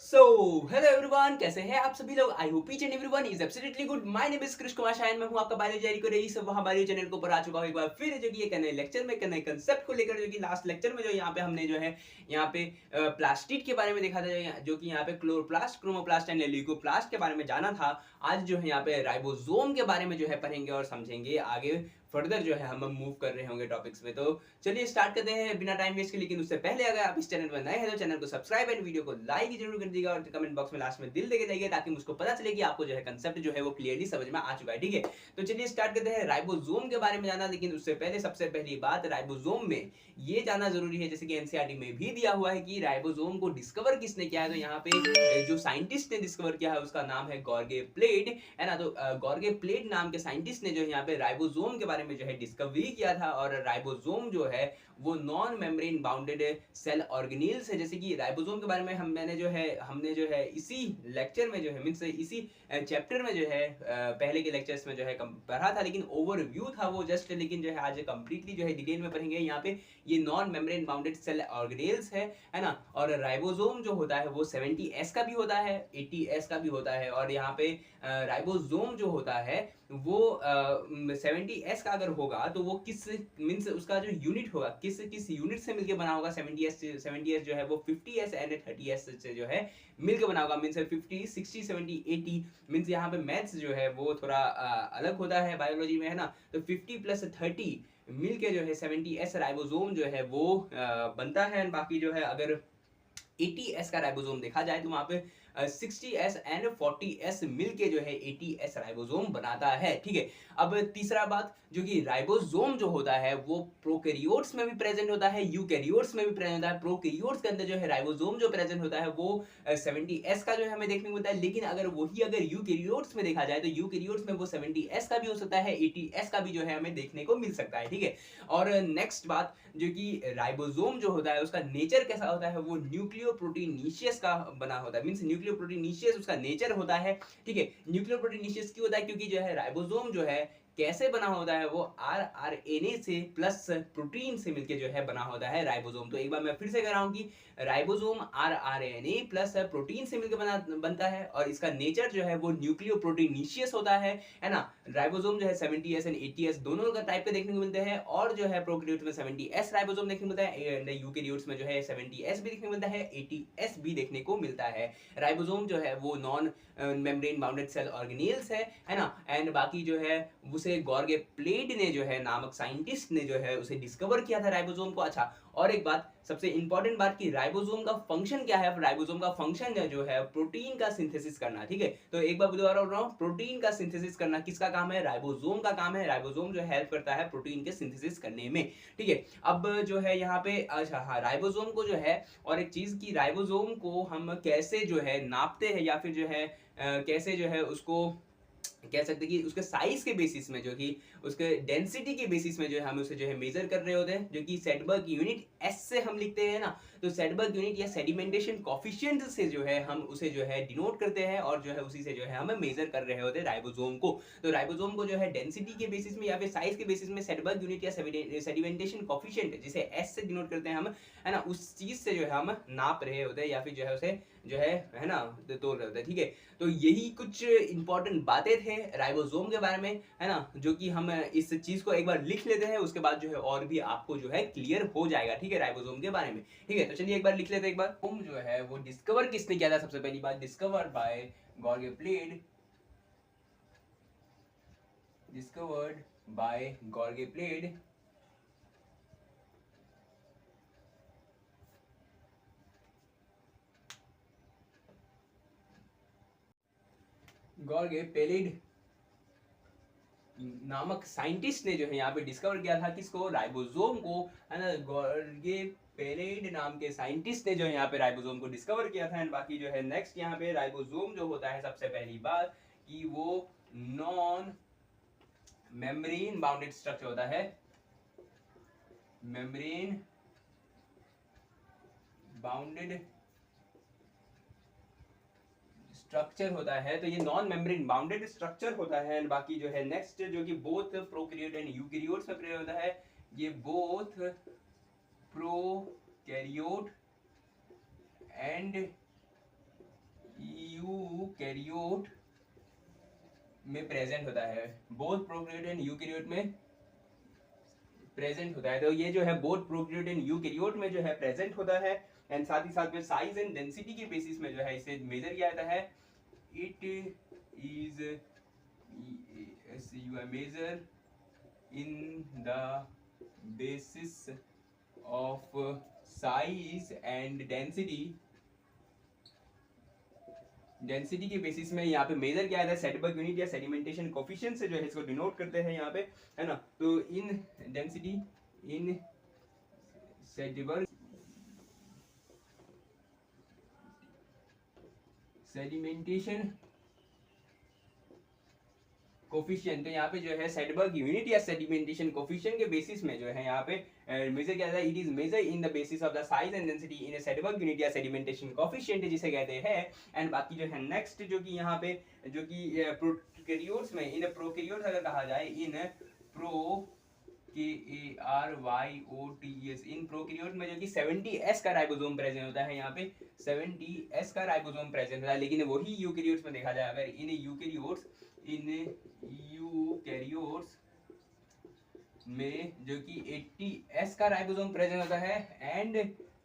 So hello everyone, कैसे हैं आप सभी लोग। I hope each and everyone is absolutely good. My name is Krishna Kumar Shayan, मैं हूं आपका बायोलॉजी जारी को रही सब हमारे चैनल के ऊपर आ चुका हूं एक बार फिर, जो कि एक नए लेक्चर में एक नए कंसेप्ट को लेकर, जो कि लास्ट लेक्चर में जो यहाँ पे हमने जो है यहाँ पे प्लास्टिड के बारे में देखा था, जो कि यहाँ पे क्लोरोप्लास्ट, क्रोमोप्लास्ट एंड ल्यूकोप्लास्ट के बारे में जाना था। आज जो है यहाँ पे राइबोसोम के बारे में जो है पढ़ेंगे और समझेंगे। आगे फर्दर जो है हम मूव कर रहे होंगे टॉपिक्स में। तो चलिए स्टार्ट करते हैं बिना टाइम वेस्ट के। लेकिन उससे पहले अगर आप इस चैनल पर नए हैं तो चैनल को सब्सक्राइब एंड वीडियो को लाइक जरूर कर दीजिएगा और कमेंट बॉक्स में लास्ट में दिल देके जाइए, ताकि मुझको पता चले कि आपको जो है कंसेप्ट जो है वो क्लियरली समझ में आ चुका है। ठीक है, तो चलिए स्टार्ट करते हैं राइबोसोम के बारे में जाना। लेकिन उससे पहले सबसे पहली बात, राइबोसोम में ये जानना जरूरी है, जैसे कि एनसीईआरटी में भी दिया हुआ है कि राइबोसोम को डिस्कवर किसने किया है। तो यहाँ पे जो साइंटिस्ट ने डिस्कवर किया है उसका नाम है गॉर्गे प्लेड, है ना। तो गॉर्गे प्लेड नाम के साइंटिस्ट ने जो है यहाँ पे राइबोसोम के बारे में जो है डिस्कवरी किया था। और राइबोसोम जो है वो non membrane bounded cell organelles है। जैसे कि राइबोसोम के बारे में हमने जो है इसी लेक्चर में जो है मींस इसी चैप्टर में जो है पहले के लेक्चर्स में जो है पढ़ा था, लेकिन ओवरव्यू था वो जस्ट। लेकिन जो है आज कंप्लीटली जो है डिटेल में पढ़ेंगे। यहाँ पे ये non membrane bounded cell organelles है ना। और राइबोसोम जो होता है वो 70S का भी होता है, 80S का भी होता है। और यहाँ पे राइबोसोम जो होता है वो 70S का अगर होगा तो वो किस मींस उसका जो यूनिट होगा किस किस यूनिट से मिलके बना होगा। 70S जो है वो 50S एंड 30S से जो है मिलके बना होगा। मींस 50 60 70 80 मींस यहाँ पे मैथ्स जो है वो थोड़ा अलग होता है बायोलॉजी में, है ना। तो 50 प्लस 30 मिलके जो है 70S राइबोसोम जो है वो बनता है। बाकी जो है अगर 80S का राइबोसोम देखा जाए तो वहां पे 60S एंड 40S मिलके जो है 80S राइबोसोम बनाता है। ठीक है, अब तीसरा बात, जो कि राइबोसोम जो होता है वो प्रोकैरियोट्स में भी प्रेजेंट होता है, यूकैरियोट्स में भी प्रेजेंट होता है। प्रोकैरियोट्स के अंदर जो है राइबोसोम जो प्रेजेंट होता है वो 70S का जो है हमें देखने को मिलता है। लेकिन अगर यूकैरियोट्स में देखा जाए तो यूकैरियोट्स में वो 70S का भी हो सकता है, 80S का भी जो है हमें देखने को मिल सकता है। ठीक है, और नेक्स्ट बात, जो कि राइबोसोम जो होता है उसका नेचर कैसा होता है, वो न्यूक्लियोप्रोटीनिशियस का बना होता है। मींस न्यूक्लियोप्रोटीनिशियस उसका नेचर होता है। ठीक है, न्यूक्लियोप्रोटीनिशियस क्यों होता है, क्योंकि जो है राइबोसोम जो है कैसे बना होता है, वो आरआरएनए से प्लस प्रोटीन से मिलके जो है बना होता है राइबोसोम। तो एक बार मैं फिर से कह रहा हूं कि राइबोसोम आरआरएनए प्लस प्रोटीन से मिलकर बनता है। और इसका नेचर जो है वो न्यूक्लियोप्रोटीनिशियस होता है ना। राइबोसोम जो है 70S एंड 80S दोनों का टाइप के देखने को मिलते हैं। और जो है प्रोकैरियोट्स में 70S राइबोसोम देखने को मिलता है एंड यूकैरियोट्स में जो है 70S भी देखने को मिलता है, 80S भी देखने को मिलता है। राइबोसोम जो है वो non membrane bounded cell organelles है ना। एंड बाकी जो है उसे गॉर्गे प्लेड ने जो है नामक साइंटिस्ट ने जो है उसे डिस्कवर किया था राइबोसोम को। अच्छा, और एक बात, सबसे इंपॉर्टेंट बात कि राइबोसोम का फंक्शन क्या है। राइबोसोम का फंक्शन जो है प्रोटीन का सिंथेसिस करना। ठीक है, तो एक बार दोबारा बोल रहा हूं, प्रोटीन का सिंथेसिस करना किसका काम है, राइबोसोम का काम है। राइबोसोम जो हेल्प करता है प्रोटीन के सिंथेसिस करने में। ठीक है, अब जो है यहाँ पे अच्छा हाँ, राइबोसोम को जो है और एक चीज की, राइबोसोम को हम कैसे जो है नापते हैं या फिर जो है कैसे जो है उसको कह सकते हैं कि उसके साइज के बेसिस में, जो कि उसके डेंसिटी के बेसिस में जो है हम उसे जो है मेजर कर रहे होते हैं, जो कि सेडबर्ग यूनिट एस से हम लिखते हैं ना। तो सेडबर्ग यूनिट या सेडिमेंटेशन कॉफिशिएंट से जो है हम उसे जो है डिनोट करते हैं और जो है उसी से जो है हम मेजर कर रहे होते हैं राइबोसोम को। तो राइबोसोम को जो है डेंसिटी के बेसिस में या फिर साइज के बेसिस में सेडबर्ग यूनिट या सेडिमेंटेशन कॉफिशिएंट जिसे एस से डिनोट करते हैं हम, है ना, उस चीज से जो है हम नाप रहे होते हैं या फिर जो है उसे जो है ना तोल रहे होते हैं। ठीक है, तो यही कुछ इंपॉर्टेंट बातें थे राइबोसोम के बारे में, है ना, जो कि हम इस चीज को एक बार लिख लेते हैं, उसके बाद जो है और भी आपको जो है क्लियर हो जाएगा। ठीक है, राइबोसोम के बारे में। ठीक है, तो चलिए एक बार लिख लेते हैं। एक बार होम जो है वो डिस्कवर किसने किया था, सबसे पहली बात discover by गॉर्गे played, discovered by गॉर्गे played. गॉर्गे पेलिड नामक साइंटिस्ट ने जो है यहाँ पे डिस्कवर किया था किसको, राइबोसोम को, है ना। गॉर्गे पेलेड नाम के साइंटिस्ट ने जो है यहाँ पे राइबोसोम को डिस्कवर किया था। एंड बाकी जो है नेक्स्ट यहाँ पे राइबोसोम जो होता है, सबसे पहली बात कि वो नॉन मेम्ब्रेन बाउंडेड स्ट्रक्चर होता है, मेम्ब्रेन बाउंडेड स्ट्रक्चर होता है। तो ये नॉन मेम्ब्रेन बाउंडेड स्ट्रक्चर होता है। एंड बाकी जो है नेक्स्ट, जो कि बोथ प्रोकैरियोट एंड यूकैरियोट्स में प्रयोग होता है, ये बोथ प्रोकैरियोट एंड प्रोकैरियोट में प्रेजेंट होता है, बोथ प्रोकैरियोट एंड यूकैरियोट में प्रेजेंट होता है। तो ये जो है बोथ प्रोकैरियोट एंड यूकैरियोट में जो है प्रेजेंट होता है, एंड साथ ही साथ में साइज एंड डेंसिटी के बेसिस में जो है इसे मेजर किया जाता है। It is measure in the basis of size and density के बेसिस में यहाँ पे मेजर किया जाता है। सेडबर्ग यूनिट या सेडिमेंटेशन कोफिशिएंट से जो है इसको डिनोट करते हैं यहाँ पे, है ना। तो in density in Svedberg sedimentation coefficient, तो यहाँ पे जो है सेडबर्ग यूनिट या सेडिमेंटेशन कोफिशिएंट के बेसिस में जो है यहाँ पे मेजर किया जाता है। It is measure in the basis of the size and density in a Svedberg unit या सेडिमेंटेशन कोफिशिएंट जिसे कहते हैं। एंड बाकी जो है नेक्स्ट जो कि यहाँ पे जो कि प्रोकैरियोट्स में, इन प्रोकैरियोट्स अगर कहा जाए, इन KARYOTS, इन प्रोकैरियोट में जो कि 70S का राइबोसोम प्रेजेंट होता है, यहाँ पे 70S का राइबोसोम प्रेजेंट होता है। लेकिन वही यूकैरियोट्स में देखा जाए, अगर इन यूकैरियोट्स में जो कि 80S का राइबोसोम प्रेजेंट होता है एंड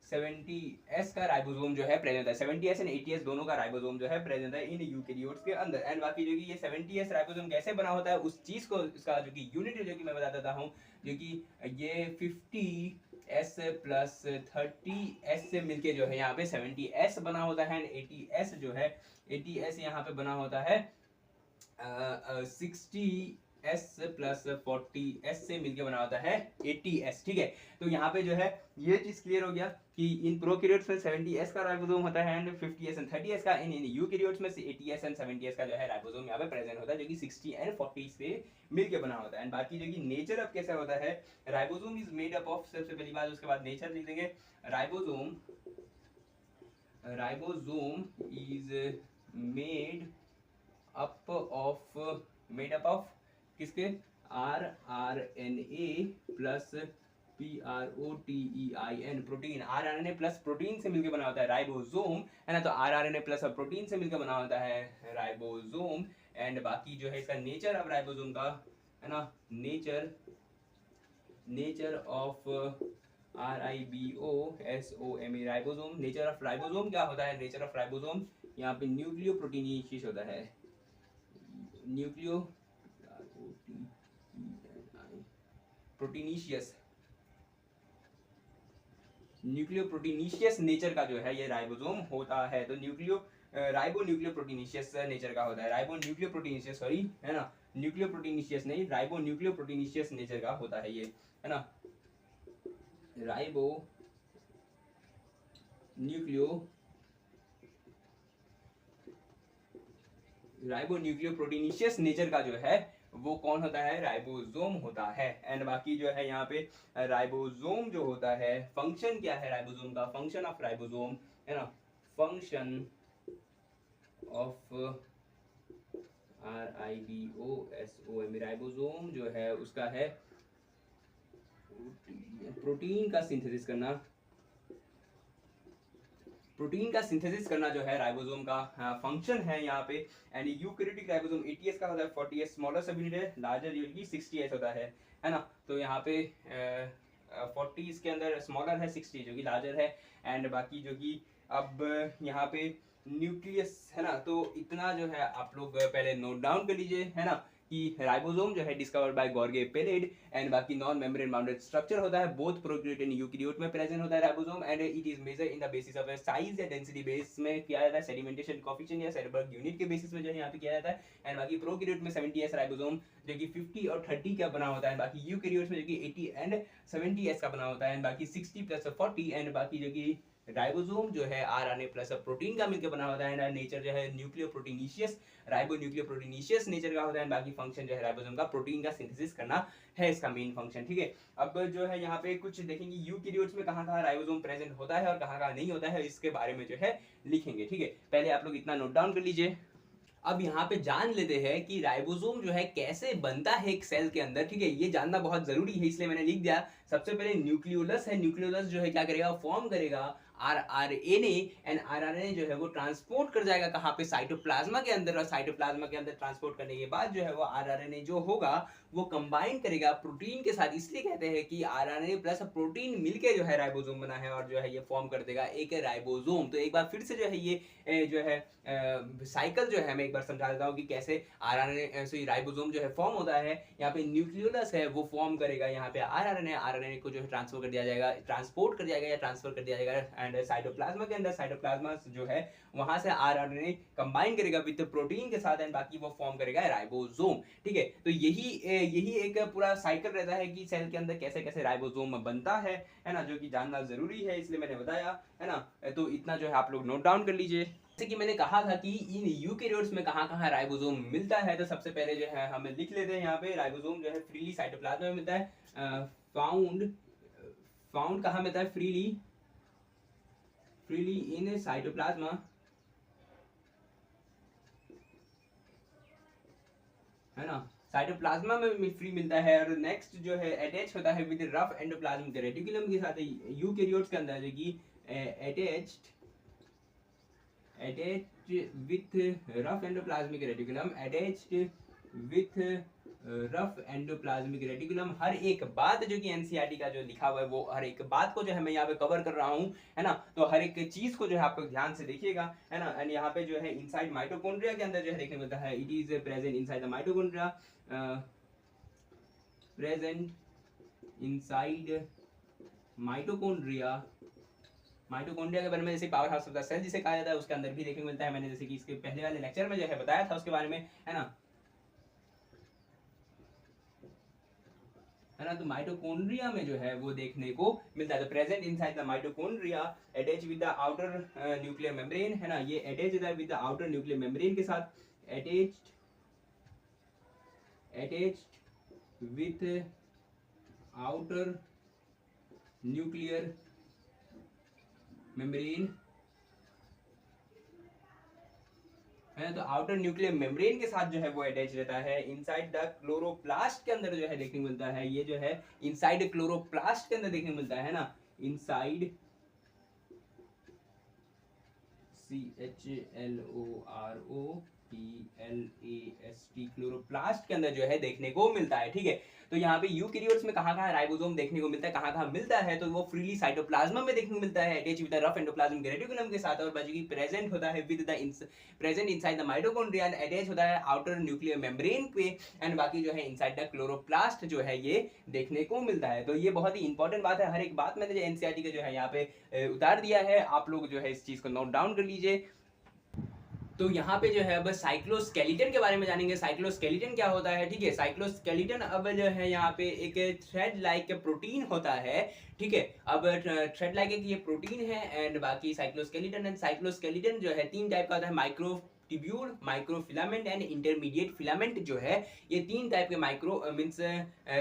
70S का राइबोसोम जो है प्रेजेंट होता है। 70S एंड 80S दोनों का राइबोसोम जो है प्रेजेंट है इन यूकैरियोट्स के अंदर। एंड बाकी जो कि ये 70S राइबोसोम कैसे बना होता है उस चीज को, इसका जो कि यूनिट है जो कि मैं बता देता हूँ, जो कि ये 50S प्लस 30S से मिलके जो है यहाँ पे 70S बना होता है, एंड 80S जो है 80S यहाँ पे बना होता है 60S प्लस 40S से मिलके बना होता है 80S, ठीक है। तो यहाँ पे जो है ये चीज क्लियर हो गया कि इन प्रोकैरियोट्स में 70S का राइबोसोम होता है एंड 50S एंड 30S का, इन यूकैरियोट्स में 80S एंड 70S का जो है राइबोसोम यहाँ पे प्रेजेंट होता है, जो कि 60 एंड 40 से मिलके बना होता है। एंड बाकी जो कि नेचर अब कैसा होता है, ribosome is made up of, सबसे पहली बात, उसके बाद नेचर लिख देंगे। Ribosome is made up of किसके, RNA plus PROTEIN, protein, RNA plus protein से मिलकर बना होता है राइबोसोम, है ना। तो RNA प्लस प्रोटीन से मिलकर बना होता है राइबोसोम। एंड बाकी जो है इसका नेचर अब राइबोसोम का, है ना, nature of RIBOSOM ribosome, nature of ribosome क्या होता है, नेचर ऑफ राइबोसोम यहाँ पे न्यूक्लियोप्रोटीनेशियस होता है, न्यूक्लियोप्रोटीनेशियस नेचर का जो है ये राइबोसोम होता है। तो राइबोन्यूक्लियोप्रोटीनेशियस नेचर का होता है, राइबोन्यूक्लियोप्रोटीनेशियस, सॉरी, है ना, न्यूक्लियोप्रोटीनेशियस नहीं, राइबोन्यूक्लियोप्रोटीनेशियस नेचर का होता है ये, है ना। राइबोन्यूक्लियोप्रोटीनेशियस नेचर का जो है वो कौन होता है, राइबोसोम होता है। एंड बाकी जो है यहाँ पे राइबोसोम जो होता है, फंक्शन क्या है राइबोसोम का, फंक्शन ऑफ राइबोसोम, है ना, फंक्शन ऑफ RIBOSOM राइबोसोम जो है उसका है प्रोटीन का सिंथेसिस करना, प्रोटीन का सिंथेसिस करना जो है राइबोसोम का फंक्शन है यहाँ पे। एंड यूकैरियोटिक राइबोसोम 80S का होता है, 40S स्मॉलर सब यूनिट है, लार्जर यूनिट 60S होता है ना। तो यहाँ पे 40 इसके अंदर स्मॉलर है, 60 जो कि लार्जर है। एंड बाकी जो कि अब यहाँ पे न्यूक्लियस, है ना, तो इतना जो है आप लोग पहले नोट डाउन कर लीजिए, है ना, कि राइबोसोम जो है डिस्कवर्ड बाय गॉर्गे पेलेड। एंड बाकी नॉन मेम्ब्रेन बाउंडेड स्ट्रक्चर होता है, बोथ प्रोकैरियोट एंड यूकैरियोट में प्रेजेंट होता है ribosome. And it is measure in the basis of size या डेंसिटी बेस में किया जाता है, सेडिमेंटेशन कोएफिशिएंट या सेडबर्ग यूनिट के बेसिस में जो है यहाँ पे किया जाता है। एंड बाकी प्रोकैरियोट में 70S राइबोसोम जो कि 50 और 30 का बना होता है, बाकी यूकैरियोट्स में जो कि 80 एंड 70S का बना होता है, एंड बाकी 60 प्लस 40। एंड बाकी जो कि राइबोसोम जो है RNA प्लस प्रोटीन का मिलकर बना होता है, नेचर जो है न्यूक्लियोप्रोटीनेशियस, राइबोन्यूक्लियोप्रोटीनेशियस नेचर का होता है। बाकी फंक्शन जो है राइबोसोम का प्रोटीन का सिंथेसिस करना है इसका मेन फंक्शन, ठीक है। अब जो है यहाँ पे कुछ देखेंगे यूकैरियोट्स में कहाँ राइबोसोम प्रेजेंट होता है और कहाँ नहीं होता है, इसके बारे में जो है लिखेंगे, ठीक है। पहले आप लोग इतना नोट डाउन कर लीजिए। अब यहाँ पे जान लेते हैं कि राइबोसोम जो है कैसे बनता है एक सेल के अंदर, ठीक है। ये जानना बहुत जरूरी है, इसलिए मैंने लिख दिया। सबसे पहले न्यूक्लियोलस है, न्यूक्लियोलस जो है क्या करेगा, फॉर्म करेगा आरआरएनए, एंड आरआरएनए जो है वो ट्रांसपोर्ट कर जाएगा कहाँ पे, साइटोप्लाज्मा के अंदर, और साइटोप्लाज्मा के अंदर ट्रांसपोर्ट करने के बाद जो है वो आरआरएनए जो होगा वो कंबाइन करेगा प्रोटीन के साथ। इसलिए कहते हैं कि आरआरएनए प्लस प्रोटीन मिलके जो है राइबोसोम बना है, और जो है ये फॉर्म कर देगा एक राइबोसोम। तो एक बार फिर से जो है ये जो है साइकिल जो है मैं एक बार समझा देता हूँ कि कैसे आरआरएनए सॉरी राइबोसोम जो है फॉर्म होता है। यहाँ पे न्यूक्लियोलस है वो फॉर्म करेगा यहाँ पे आरआरएनए, आरआरएनए को जो है ट्रांसफर कर दिया जाएगा, ट्रांसपोर्ट कर जाएगा या ट्रांसफर कर दिया जाएगा एंड साइटोप्लाज्मा के अंदर, साइटोप्लाज्मा जो है वहां से आरआरएनए कंबाइन करेगा विद प्रोटीन के साथ एंड बाकी वो फॉर्म करेगा राइबोसोम। ठीक है, तो यही एक पूरा साइकिल रहता है कि सेल के अंदर कैसे कैसे राइबोसोम बनता है ना, जो कि जानना जरूरी है, इसलिए मैंने बताया है ना। तो इतना जो है आप लोग नोट डाउन कर लीजिए। जैसे कि मैंने कहा था कि इन यूकेरियोट्स में कहाँ कहाँ राइबोसोम मिलता है, तो सबसे पहले जो है हम लिख लेते हैं यहाँ पे राइबोसोम जो है फ्रीली साइटोप्लाज्मा में मिलता है। फाउंड कहाँ मिलता है, फ्रीली इन साइटोप्लाज्मा, है ना, साइटोप्लाज्मा में फ्री मिलता है। और नेक्स्ट जो है अटैच होता है विद रफ एंडोप्लाज्मिक रेटिकुलम के साथ, यूकेरियोट्स के अंदर जो कि attached with rough endoplasmic reticulum, attached with rough endoplasmic reticulum. हर एक बात जो कि एनसीईआरटी का जो लिखा हुआ है वो हर एक बात को जो है मैं यहाँ पे कवर कर रहा हूँ, है ना। तो हर एक चीज को जो है आप लोग ध्यान से देखिएगा, है ना। एंड यहाँ पे जो है इनसाइड माइटोकॉन्ड्रिया के अंदर जो है देखने मिलता है, it is present inside the mitochondria, present inside mitochondria. Mitochondria के बारे में जैसे power house of the cell जिसे कहा जाता है उसके अंदर भी देखने को मिलता है। मैंने जैसे कि इसके पहले वाले लेक्चर में जो है बताया था उसके बारे में, है ना। तो माइटोकॉन्ड्रिया में जो है वो देखने को मिलता है। Present inside the mitochondria, attach with the outer nuclear membrane, है ना। ये अटैच होता है with the outer nuclear membrane के साथ, attached with outer nuclear membrane, है। तो आउटर न्यूक्लियर मेम्ब्रेन के साथ जो है वो अटैच रहता है। इनसाइड द क्लोरोप्लास्ट के अंदर जो है देखने को मिलता है, ये जो है इनसाइड क्लोरोप्लास्ट के अंदर देखने को मिलता है ना, इनसाइड CHLOROPLAST क्लोरोप्लास्ट के अंदर जो है देखने को मिलता है। ठीक है, तो यहाँ पे यूकेरियोट्स में कहाँ कहाँ राइबोसोम देखने को मिलता है, कहाँ कहाँ मिलता है, तो वो फ्रीली साइटोप्लाज्मा में देखने को मिलता है, attach with the rough endoplasmic reticulum के साथ, और बाकी प्रेजेंट होता है with the present inside the mitochondria, attach होता है आउटर न्यूक्लियर मेम्ब्रेन पे, एंड बाकी जो है इनसाइड द क्लोरोप्लास्ट जो है ये देखने को मिलता है। तो ये बहुत ही इंपॉर्टेंट बात है, हर एक बात मैंने जो एनसीईआरटी का जो है यहाँ पे उतार दिया है, आप लोग जो है इस चीज को नोट डाउन कर लीजिए। तो यहाँ पे जो है अब साइक्लोस्केलेटन के बारे में जानेंगे। साइक्लोस्केलेटन क्या होता है, ठीक है। साइक्लोस्केलेटन अब जो है यहाँ पे एक थ्रेड लाइक प्रोटीन होता है, ठीक है। अब थ्रेड लाइक एक ये प्रोटीन है, एंड बाकी साइक्लोस्केलेटन, एंड साइक्लोस्केलेटन जो है 3 टाइप का होता है, micro tubule, microfilament and intermediate filament जो है, ये 3 टाइप के माइक्रो मींस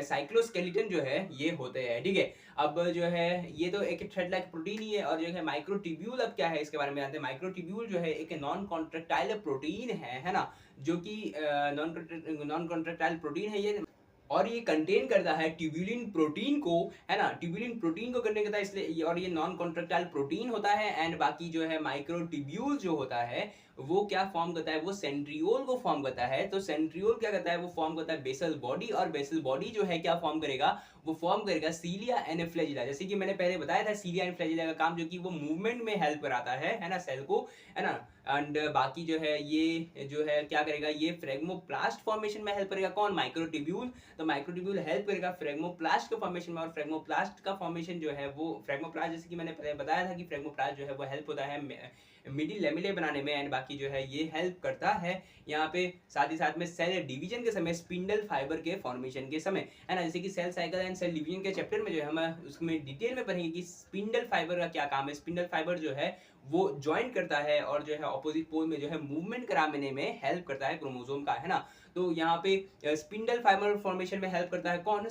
साइक्लोस्केलेटन जो है ये होते हैं, ठीक है। अब जो है ये तो एक थ्रेड लाइक प्रोटीन ही है, और जो है माइक्रोट्यूब्यूल अब क्या है इसके बारे में जानते हैं। माइक्रोट्यूब्यूल जो है एक नॉन कॉन्ट्रैक्टाइल प्रोटीन है ना, जो कि नॉन कॉन्ट्रैक्टाइल प्रोटीन है ये, और ये कंटेन करता है ट्यूबुलिन प्रोटीन को, है ना। ट्यूबुलिन प्रोटीन को कंटेन करता है इसलिए, और ये नॉन कॉन्ट्रैक्टाइल प्रोटीन होता है। एंड बाकी जो है माइक्रोट्यूब्यूल जो होता है वो क्या फॉर्म करता है, वो सेंट्रियोल को फॉर्म करता है। तो सेंट्रियोल क्या करता है, वो फॉर्म करता है बेसल बॉडी, और बेसल बॉडी जो है क्या फॉर्म करेगा, वो फॉर्म करेगा सीलिया एंड फ्लैजिला। जैसे कि मैंने पहले बताया था सीलिया एंड फ्लैजिला का काम जो कि वो मूवमेंट में हेल्प कराता है ना, सेल को, है ना। एंड बाकी जो है ये जो है क्या करेगा, ये फ्रेगमोप्लास्ट फॉर्मेशन में हेल्प करेगा, कौन, माइक्रोट्यूब्यूल। तो माइक्रोट्यूब्यूल हेल्प करेगा फ्रेगमोप्लास्ट के फॉर्मेशन में, और फ्रेगमोप्लास्ट का फॉर्मेशन जो है वो फ्रेगमोप्लास्ट, जैसे कि मैंने पहले बताया था कि फ्रेगमोप्लास्ट जो है वो हेल्प होता है मिडिल लेमिले बनाने में, एंड बाकी जो है ये हेल्प करता है यहाँ पे साथ ही साथ में सेल डिवीजन के समय, स्पिंडल फाइबर के फॉर्मेशन के समय, है ना। जैसे कि cell cycle and cell division के चैप्टर में जो है हम उसमें डिटेल में पढ़ेंगे कि स्पिंडल फाइबर का क्या काम है। स्पिंडल फाइबर जो है वो ज्वाइन करता है और जो है ऑपोजिट पोल में जो है मूवमेंट कराने में हेल्प करता है क्रोमोसोम का, है ना। तो यहाँ पे स्पिंडल फाइबर फॉर्मेशन में हेल्प करता है कौन,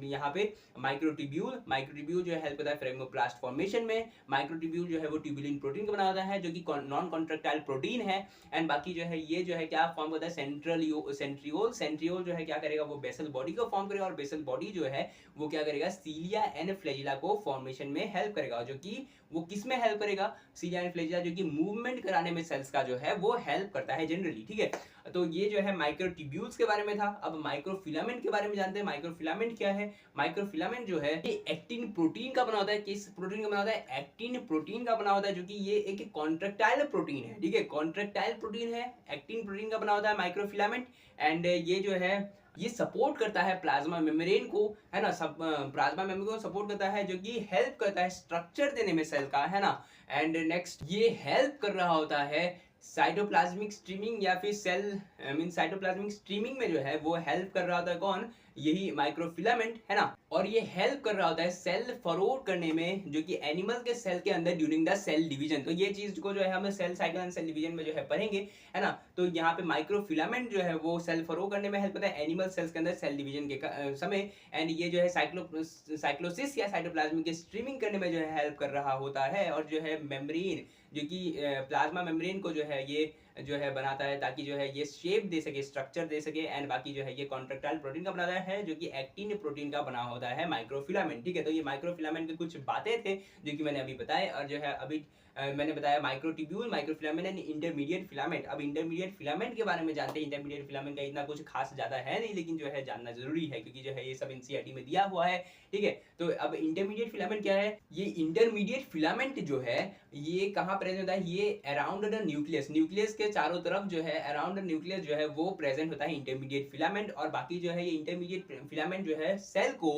यहाँ पे माइक्रोट्यूब्यूल। माइक्रोट्यूब्यूल जो है हेल्प करता है फ्रेगमोप्लास्ट फॉर्मेशन में। माइक्रोट्यूब्यूल जो है वो ट्यूबुलिन प्रोटीन का बना होता है जो कि नॉन कॉन्ट्रेक्टाइल प्रोटीन है। एंड बाकी जो है ये जो है क्या फॉर्म होता है, सेंट्रियोल। सेंट्रियोल जो है क्या करेगा, वो बेसल बॉडी को फॉर्म करेगा और बेसल बॉडी जो है वो क्या करेगा, सीलिया एंड फ्लैजिला को फॉर्मेशन में हेल्प करेगा, जो कि वो किस में हेल्प करेगा, सीलिया एंड फ्लैजिला, जो कि मूवमेंट कराने में सेल्स का जो है वो हेल्प करता है जनरली, ठीक है। तो ये जो है माइक्रोट्यूब्यूल्स के बारे में था। अब माइक्रोफिलामेंट के बारे में जानते हैं। माइक्रोफिलामेंट क्या है, माइक्रोफिलामेंट जो है ये एक्टिन प्रोटीन का बना होता है। किस प्रोटीन का बना होता है, एक्टिन प्रोटीन का बना होता है, जो कि ये एक कॉन्ट्रेक्टाइल प्रोटीन है, ठीक है, कॉन्ट्रेक्टाइल प्रोटीन है, एक्टिन प्रोटीन का बना होता है माइक्रोफिलामेंट। एंड ये जो है ये सपोर्ट करता है प्लाज्मा मेम्ब्रेन को, है ना, सब प्लाज्मा मेम्ब्रेन को सपोर्ट करता है, जो कि हेल्प करता है स्ट्रक्चर देने में सेल का, है ना। एंड नेक्स्ट ये हेल्प कर रहा होता है साइटोप्लाज्मिक स्ट्रीमिंग या फिर सेल मीन साइटोप्लाज्मिक स्ट्रीमिंग में जो है वो हेल्प कर रहा होता है कौन, यही माइक्रोफिलामेंट, है ना। और ये हेल्प कर रहा होता है सेल फॉरवर्ड करने में, जो कि एनिमल के सेल के अंदर ड्यूरिंग द सेल डिवीजन। तो ये चीज को जो है हम cell cycle and cell division में जो है पढ़ेंगे, है ना। तो यहाँ पे माइक्रोफिलामेंट जो है वो सेल फॉरवर्ड करने में हेल्प करता है एनिमल सेल्स के अंदर सेल डिवीजन के समय। एंड ये जो है साइक्लोसिस या साइटोप्लाज्मिक स्ट्रीमिंग करने में जो है हेल्प कर रहा होता है। और जो है मेम्ब्रेन, जो कि प्लाज्मा मेम्ब्रेन को जो है ये जो है बनाता है, ताकि जो है ये शेप दे सके, स्ट्रक्चर दे सके। एंड बाकी जो है ये कॉन्ट्रेक्टाइल प्रोटीन का बनाता है, जो कि एक्टिन प्रोटीन का बना होता है माइक्रोफिलामेंट, ठीक है। तो ये माइक्रोफिलामेंट के कुछ बातें थे जो कि मैंने अभी बताए। और जो है अभी मैंने बताया microtubule, microfilament and intermediate filament. अब इंटरमीडिएट फिलामेंट के बारे में जानते हैं। इंटरमीडिएट फिलामेंट का इतना कुछ खास ज्यादा है नहीं, लेकिन जो है जानना जरूरी है, क्योंकि जो है ये सब एनसीईआरटी में दिया हुआ है, ठीक है। तो अब इंटरमीडिएट फिलामेंट क्या है, ये इंटरमीडिएट फिलामेंट जो है ये कहाँ प्रेजेंट होता है, ये अराउंड द न्यूक्लियस, न्यूक्लियस के चारों तरफ जो है अराउंड द न्यूक्लियस जो है वो प्रेजेंट होता है इंटरमीडिएट फिलामेंट। और बाकी जो है ये इंटरमीडिएट फिलामेंट जो है सेल को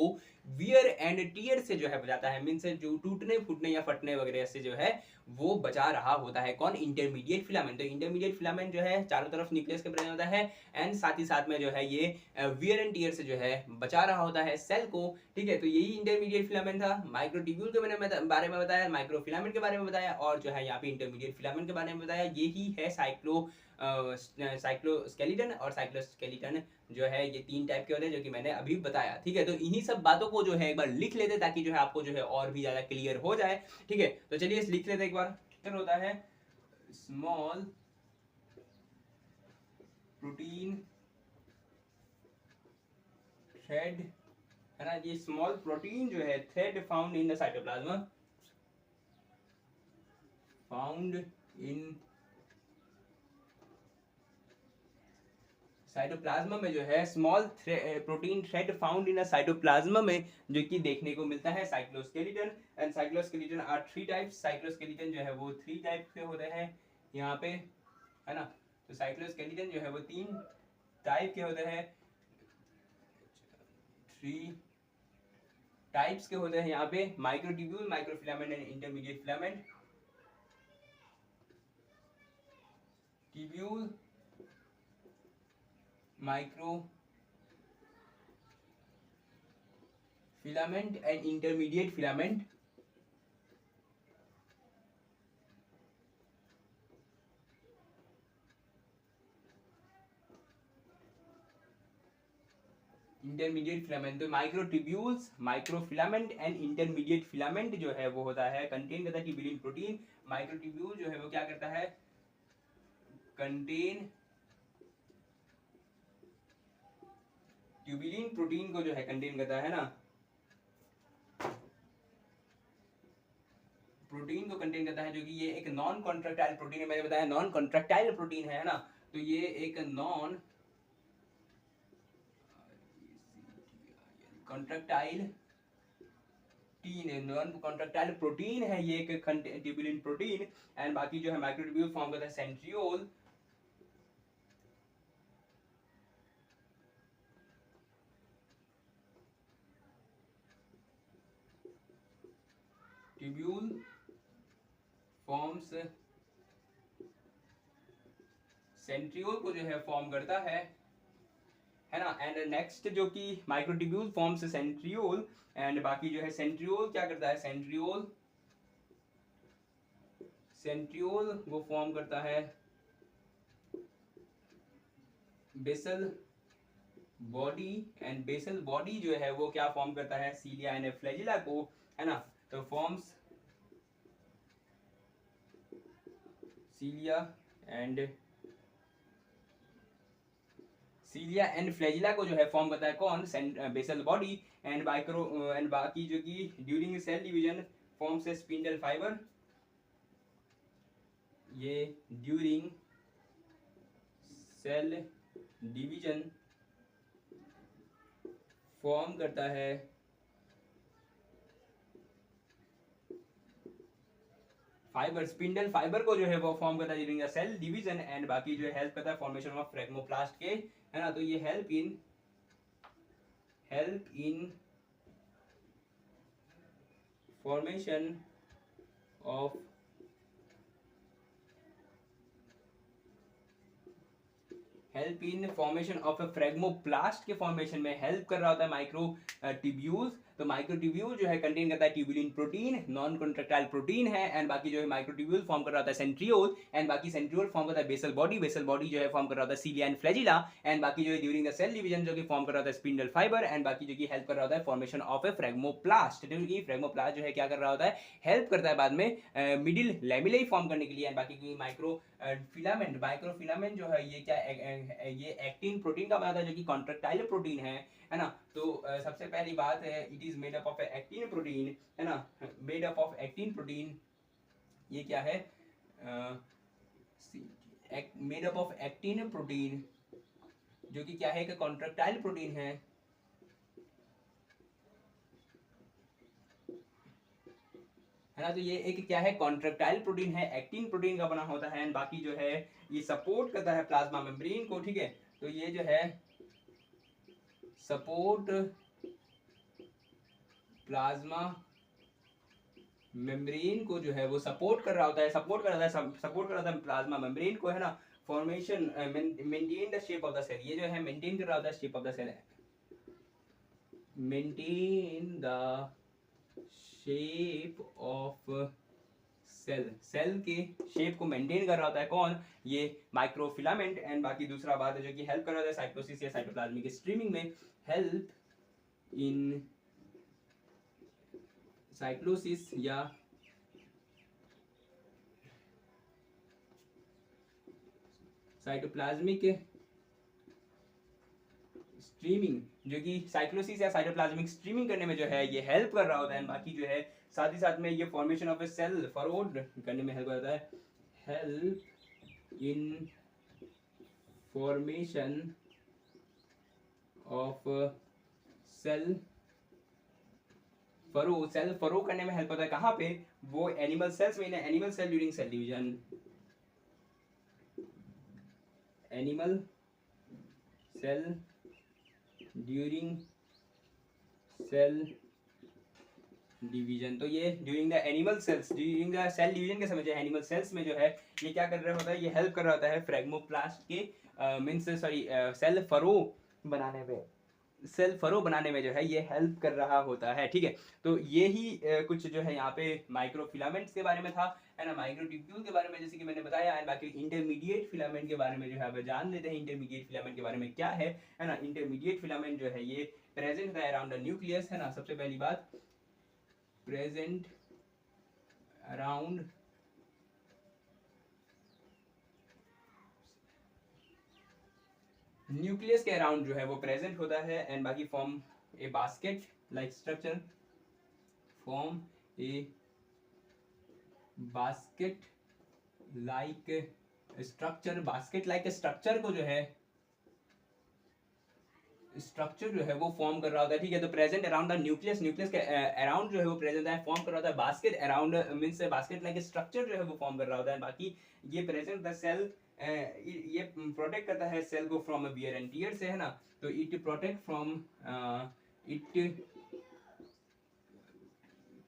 वियर एंड टियर से जो है बचाता है, मीन से जो टूटने फूटने या फटने वगैरह से जो है वो बचा रहा होता है कौन, इंटरमीडिएट फिलामेंट। तो इंटरमीडिएट फिलामेंट जो है चारों तरफ न्यूक्लियस के प्रेजेंट होता है एंड साथ ही साथ में जो है ये वियर एंड टियर से जो है बचा रहा होता है सेल को, ठीक है। तो यही इंटरमीडिएट फिलामेंट था। माइक्रोट्यूब्यूल के बारे में बताया, माइक्रोफिलामेंट के बारे में बताया, और जो है यहाँ पे इंटरमीडिएट फिलामेंट के बारे में बताया। यही है साइक्लोस्केलेटन और साइक्लोस्केलेटन जो है ये 3 टाइप के होते हैं, जो कि मैंने अभी बताया, ठीक है। तो इन्हीं सब बातों को जो है एक बार लिख लेते, ताकि जो है आपको जो है और भी ज्यादा क्लियर हो जाए, ठीक है। तो चलिए लिख लेते एक बार। फिर होता है स्मॉल प्रोटीन थ्रेड, है ना। ये स्मॉल प्रोटीन जो है thread found in the cytoplasm, found in cytoplasm में जो है small protein thread found in cytoplasm में जो कि देखने को मिलता है cycloskeleton. And cycloskeleton are 3 types. Cycloskeleton जो है वो 3 टाइप के होते हैं यहाँ पे, है ना। तो साइक्लोस्केलेटन जो है वो 3 टाइप के होते हैं, 3 टाइप्स के होते हैं यहाँ पे, microtubule, microfilament and intermediate filament. Tubule, micro filament and intermediate filament. Intermediate filament, तो microtubules, microfilament and intermediate filament जो है वो होता है कंटेन करता है ट्यूबुलिन प्रोटीन। माइक्रोट्यूब्यूल जो है वो क्या करता है, कंटेन ट्यूबुलिन प्रोटीन को जो है कंटेन करता है ना, प्रोटीन को कंटेन करता है, जो कि ये एक नॉन कॉन्ट्रैक्टाइल प्रोटीन है। मैंने बताया नॉन कॉन्ट्रैक्टाइल प्रोटीन है ना। तो ये एक non contractile non contractile protein है ये एक ट्यूबुलिन प्रोटीन। एंड बाकी जो है माइक्रोट्यूब्यूल फॉर्म करता है सेंट्रियोल, ट्यूब्यूल फॉर्म्स सेंट्रियोल को जो है फॉर्म करता है ना। एंड नेक्स्ट जो कि माइक्रोट्यूब्यूल फॉर्म्स सेंट्रियोल, एंड बाकी जो है सेंट्रियोल क्या करता है, सेंट्रियोल वो फॉर्म करता है basal body, and basal body जो है वो क्या फॉर्म करता है, सीलिया एंड फ्लैजिला को, है ना। तो फॉर्म्स सीलिया एंड फ्लैजिला को जो है फॉर्म करता है कौन, basal body, and micro and बाकी जो कि during cell division forms spindle fibre, ये ड्यूरिंग सेल डिवीजन फॉर्म करता है फाइबर, स्पिंडल फाइबर को जो है वो फॉर्म करता है during the cell division, and बाकी जो है हेल्प करता है फॉर्मेशन ऑफ फ्रेगमोप्लास्ट के, है ना। तो ये हेल्प इन फॉर्मेशन ऑफ फ्रेगमोप्लास्ट के फॉर्मेशन में हेल्प कर रहा होता है माइक्रो ट्यूब्यूल्स। तो माइक्रो ट्यूब्यूल जो है कंटेन करता है tubulin protein, non contractile protein है, एंड बाकी जो है माइक्रो ट्यूब्यूल फॉर्म कर रहा होता है सेंट्रियोल, एंड बाकी सेंट्रियोल फॉर्म करता है बेसल बॉडी जो है फॉर्म कर रहा होता है सीलिया एंड फ्लैजिला, एंड बाकी जो है ड्यूरिंग द सेल डिवीजन जो कि फॉर्म कर रहा होता है स्पिंडल फाइबर, एंड बाकी जो कि हेल्प कर रहा होता है फॉर्मेशन ऑफ ए फ्रेगमोप्लास्ट। क्योंकि फ्रेगमोप्लास्ट जो है क्या कर रहा होता है, हेल्प करता है बाद में मिडिल लैमेलाई फॉर्म करने के लिए, एंड बाकी माइक्रो फिलामेंट जो है ये क्या ये एक्टिन प्रोटीन का बना था जो कि कॉन्ट्रैक्टाइल प्रोटीन है ना। तो सबसे पहली बात है it is made up of actin protein, है ना, made up of actin protein, ये क्या है, made up of actin protein जो कि क्या है, कि कॉन्ट्रैक्टाइल प्रोटीन है ना। तो ये एक क्या है, कॉन्ट्रैक्टाइल प्रोटीन है, एक्टिन प्रोटीन का बना होता है, एंड बाकी जो है ये सपोर्ट करता है प्लाज्मा मेम्ब्रेन को, ठीक है। तो ये जो है सपोर्ट प्लाज्मा मेम्ब्रेन को जो है वो सपोर्ट कर रहा होता है प्लाज्मा मेम्ब्रेन को, है ना। Formation maintain the shape of the cell, ये जो है मेंटेन कर रहा होता है shape of the cell, maintain the shape of cell के शेप को मेंटेन कर रहा होता है कौन, ये माइक्रोफिलामेंट, एंड बाकी दूसरा बात है जो कि हेल्प कर रहा होता है साइटोसिस या साइटोप्लाज्मिक स्ट्रीमिंग में, हेल्प इन साइक्लोसिस या साइटोप्लाज्मिक स्ट्रीमिंग, जो कि साइक्लोसिस या साइटोप्लाज्मिक स्ट्रीमिंग करने में जो है ये हेल्प कर रहा होता है, बाकी जो है साथ ही साथ में ये formation of a cell furrowed करने में हेल्प करता है, help in formation of cell furrow करने में हेल्प होता है, कहाँ पे, वो एनिमल सेल्स में, animal cell during cell division, animal cell during cell division. तो ये ड्यूरिंग द सेल डिवीजन के समय जो एनिमल सेल्स में जो है ये क्या कर रहा होता है, ये हेल्प कर रहा होता है फ्रेगमोप्लास्ट के मींस सेल फरो बनाने में जो है ये हेल्प कर रहा होता है, ठीक है। तो ये ही कुछ जो है यहाँ पे माइक्रोफिलामेंट्स के बारे में था, है ना, माइक्रोट्यूब्यूल के बारे में जैसे कि मैंने बताया, एंड बाकी इंटरमीडिएट फिलामेंट के बारे में जो है अब जान लेते हैं इंटरमीडिएट फिलामेंट के बारे में क्या है ना। इंटरमीडिएट फिलामेंट जो है ये प्रेजेंट होता है अराउंड द न्यूक्लियस, है ना। सबसे पहली बात प्रेजेंट अराउंड न्यूक्लियस के अराउंड जो है वो प्रेजेंट होता है, एंड बाकी फॉर्म ए बास्केट लाइक स्ट्रक्चर, फॉर्म ए बास्केट लाइक स्ट्रक्चर को जो है स्ट्रक्चर जो है वो फॉर्म कर रहा होता है, ठीक है। तो प्रेजेंट अराउंड द न्यूक्लियस के अराउंड जो है वो प्रेजेंट है, फॉर्म कर रहा होता है basket around means basket like structure जो है वो फॉर्म कर रहा होता है। बाकी ये प्रेजेंट द सेल ये प्रोटेक्ट करता है सेल को फ्रॉम वियर एंड टियर से, है ना। तो it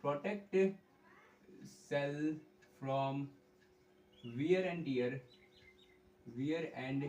protect cell from wear and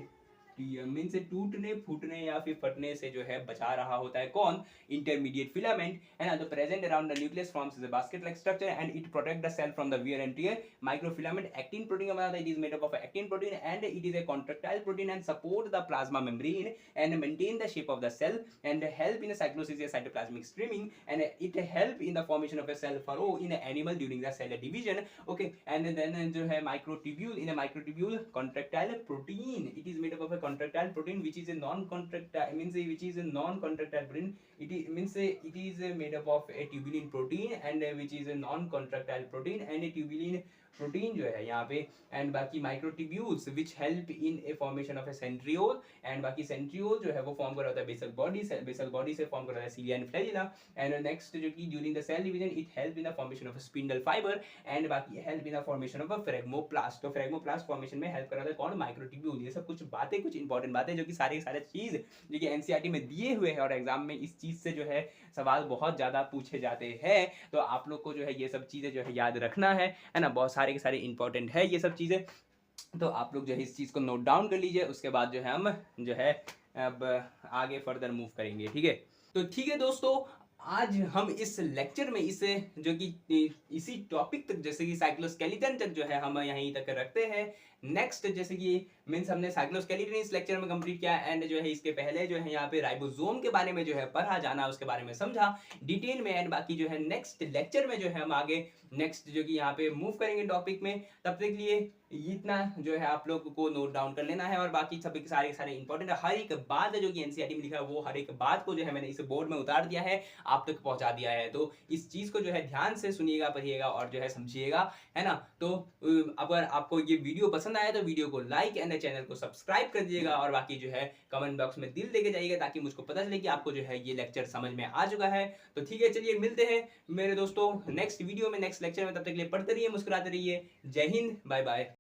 means टूटने फूटने या फिर फटने से जो है बचा रहा होता है कौन, इंटरमीडिएट फिलामेंट, है ना। तो present around the nucleus forms a basket like structure and it protect the cell from the wear and tear. Microfilament actin protein का मतलब it is made up of actin protein and it is a contractile protein and support the plasma membrane and maintain the shape of the cell and help in cytosis या cytoplasmic streaming and it help in the formation of a cell furrow in an animal during the cell division. Okay, and then जो है microtubule, in a microtubule contractile protein, it is made up of a contractile protein which is a non-contractile, means which is a non-contractile protein. It is, means it is made up of a tubulin protein and which is a non-contractile protein and a tubulin protein जो है यहाँ पे, and बाकी microtubules which help in a formation of a centriole, and बाकी centriole जो है वो form कर रहा होता है बेसल बॉडी से, बेसल बॉडी से फॉर्म कर रहा है cilia and flagella, and next जो कि during the cell division it help in the formation of spindle fibre and बाकी help in the formation of phragmoplast. तो फ्रेगमोप्लास्ट फॉर्मेशन में हेल्प कर रहा है कौन, माइक्रोट्यूब्यूल। ये सब कुछ बातें, कुछ इंपॉर्टेंट बातें जो कि सारे चीज जो कि एनसीईआरटी में दिए हुए हैं और एग्जाम में इस चीज से जो है सवाल बहुत ज्यादा पूछे जाते हैं। तो आप लोग को जो है ये सब चीजें जो है याद रखना है ना, बहुत सारे के सारे इंपॉर्टेंट है ये सब चीजें। तो आप लोग जो है इस चीज को नोट डाउन कर लीजिए, उसके बाद जो है हम जो है अब आगे फर्दर मूव करेंगे, ठीक है। तो ठीक है दोस्तों, आज हम इस लेक्चर में इस जो कि इसी टॉपिक तक जैसे कि साइक्लोस्केलेटन तक जो है हम यहीं तक रखते हैं। नेक्स्ट जैसे कि मीन्स हमने साइक्लोस्केलेटन इस लेक्चर में कंप्लीट किया एंड जो है इसके पहले जो है यहाँ पे राइबोसोम के बारे में जो है पढ़ा जाना, उसके बारे में समझा डिटेल में, एंड बाकी जो है नेक्स्ट लेक्चर में जो है हम आगे नेक्स्ट जो कि यहाँ पे मूव करेंगे टॉपिक में। तब तक के लिए इतना जो है आप लोग को नोट डाउन कर लेना है, और बाकी सब सारे इंपॉर्टेंट हर एक बात जो कि एनसीईआरटी में लिखा है वो हर एक बात को जो है मैंने इस बोर्ड में उतार दिया है, आप तक पहुंचा दिया है। तो इस चीज को जो है ध्यान से सुनिएगा, पढ़िएगा और जो है समझिएगा, है ना। तो अगर आपको ये वीडियो पसंद आया तो वीडियो को लाइक एंड चैनल को सब्सक्राइब कर दीजिएगा, और बाकी जो है कमेंट बॉक्स में दिल देके जाइएगा ताकि मुझको पता चले कि आपको जो है ये लेक्चर समझ में आ चुका है। तो ठीक है, चलिए मिलते हैं मेरे दोस्तों नेक्स्ट वीडियो में, नेक्स्ट लेक्चर में। तब तक के लिए पढ़ते रहिए, मुस्कुराते रहिए। जय हिंद, बाय बाय।